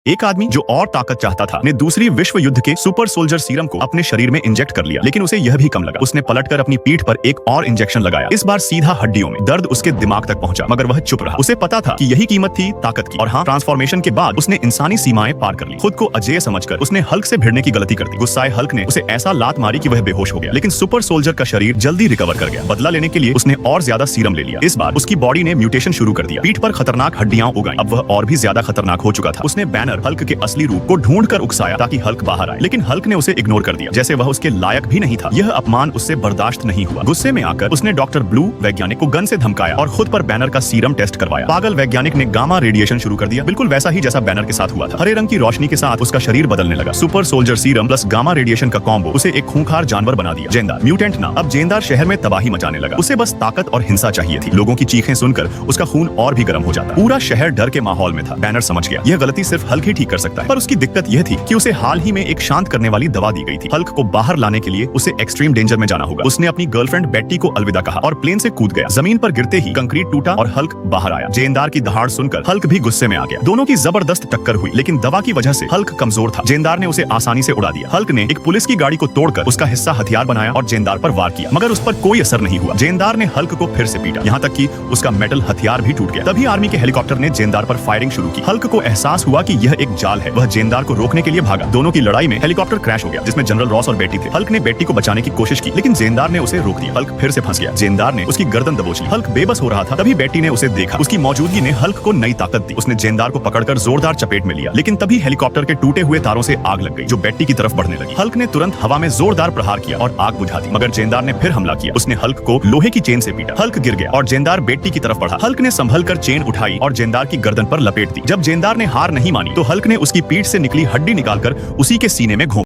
एक आदमी जो और ताकत चाहता था ने दूसरी विश्व युद्ध के सुपर सोल्जर सीरम को अपने शरीर में इंजेक्ट कर लिया, लेकिन उसे यह भी कम लगा। उसने पलटकर अपनी पीठ पर एक और इंजेक्शन लगाया, इस बार सीधा हड्डियों में। दर्द उसके दिमाग तक पहुंचा, मगर वह चुप रहा। उसे पता था कि यही कीमत थी ताकत की। और हाँ, ट्रांसफॉर्मेशन के बाद उसने इंसानी सीमाएं पार कर ली। खुद को अजेय समझकर उसने हल्क से भिड़ने की गलती कर दी। गुस्साए हल्क ने उसे ऐसा लात मारी कि वह बेहोश हो गया, लेकिन सुपर सोल्जर का शरीर जल्दी रिकवर कर गया। बदला लेने के लिए उसने और ज्यादा सीरम ले लिया। इस बार उसकी बॉडी ने म्यूटेशन शुरू कर दिया। पीठ पर खतरनाक हड्डियां उगाई। अब वह और भी ज्यादा खतरनाक हो चुका था। उसने बैनर हल्क के असली रूप को ढूंढकर उकसाया ताकि हल्क बाहर आए, लेकिन हल्क ने उसे इग्नोर कर दिया, जैसे वह उसके लायक भी नहीं था। यह अपमान उससे बर्दाश्त नहीं हुआ। गुस्से में आकर उसने डॉक्टर ब्लू वैज्ञानिक को गन से धमकाया और खुद पर बैनर का सीरम टेस्ट करवाया। पागल वैज्ञानिक ने गामा रेडिएशन शुरू कर दिया, बिल्कुल वैसा ही जैसा बैनर के साथ हुआ था। हरे रंग की रोशनी के साथ उसका शरीर बदलने लगा। Super soldier serum plus gamma radiation का कॉम्बो उसे एक खूंखार जानवर बना दिया। जेंदार म्यूटेंट ना, अब जेंदार शहर में तबाही मचाने लगा। उसे बस ताकत और हिंसा चाहिए थी। लोगों की चीखें सुनकर उसका खून और भी गर्म हो जाता। पूरा शहर डर के माहौल में था। बैनर समझ गया यह गलती सिर्फ हल्क ही ठीक कर सकता है, पर उसकी दिक्कत यह थी कि उसे हाल ही में एक शांत करने वाली दवा दी गई थी। हल्क को बाहर लाने के लिए उसे एक्सट्रीम डेंजर में जाना होगा। उसने अपनी गर्लफ्रेंड बेट्टी को अलविदा कहा और प्लेन से कूद गया। जमीन पर गिरते ही कंक्रीट टूटा और हल्क बाहर आया। जेंदार की दहाड़ सुनकर हल्क भी गुस्से में आ गया। दोनों की जबरदस्त टक्कर हुई, लेकिन दवा की वजह से हल्क कमजोर था। जेंदार ने उसे आसानी से उड़ा दिया। हल्क ने एक पुलिस की गाड़ी को तोड़कर उसका हिस्सा हथियार बनाया और जेंदार पर वार किया, मगर उस पर कोई असर नहीं हुआ। जेंदार ने हल्क को फिर से पीटा, यहाँ तक कि उसका मेटल हथियार भी टूट गया। तभी आर्मी के हेलीकॉप्टर ने जेंदार पर फायरिंग शुरू की। हल्क को एहसास हुआ कि यह एक जाल है। वह जेंदार को रोकने के लिए भागा। दोनों की लड़ाई में हेलीकॉप्टर क्रैश हो गया, जिसमें जनरल रॉस और बेट्टी थे। हल्क ने बेट्टी को बचाने की कोशिश की, लेकिन जेंदार ने उसे रोक दिया। हल्क फिर से फंस गया। जेंदार ने उसकी गर्दन दबोच ली। हल्क बेबस हो रहा था, तभी बेट्टी ने उसे देखा। उसकी मौजूदगी ने हल्क को नई ताकत दी। उसने जेंदार को पकड़कर जोरदार चपेट में लिया, लेकिन तभी हेलीकॉप्टर के टूटे हुए तारों से आग लग गई, जो बेट्टी की तरफ बढ़ने लगी। हल्क ने तुरंत हवा में जोरदार प्रहार किया और आग बुझा दी, मगर जेंदार ने फिर हमला किया। उसने हल्क को लोहे की चेन से पीटा। हल्क गिर गया और जेंदार बेट्टी की तरफ बढ़ा। हल्क ने संभल कर चेन उठाई और जेंदार की गर्दन पर लपेट दी। जब जेंदार ने हार नहीं मानी तो हल्क ने उसकी पीठ से निकली हड्डी निकालकर उसी के सीने में घोंप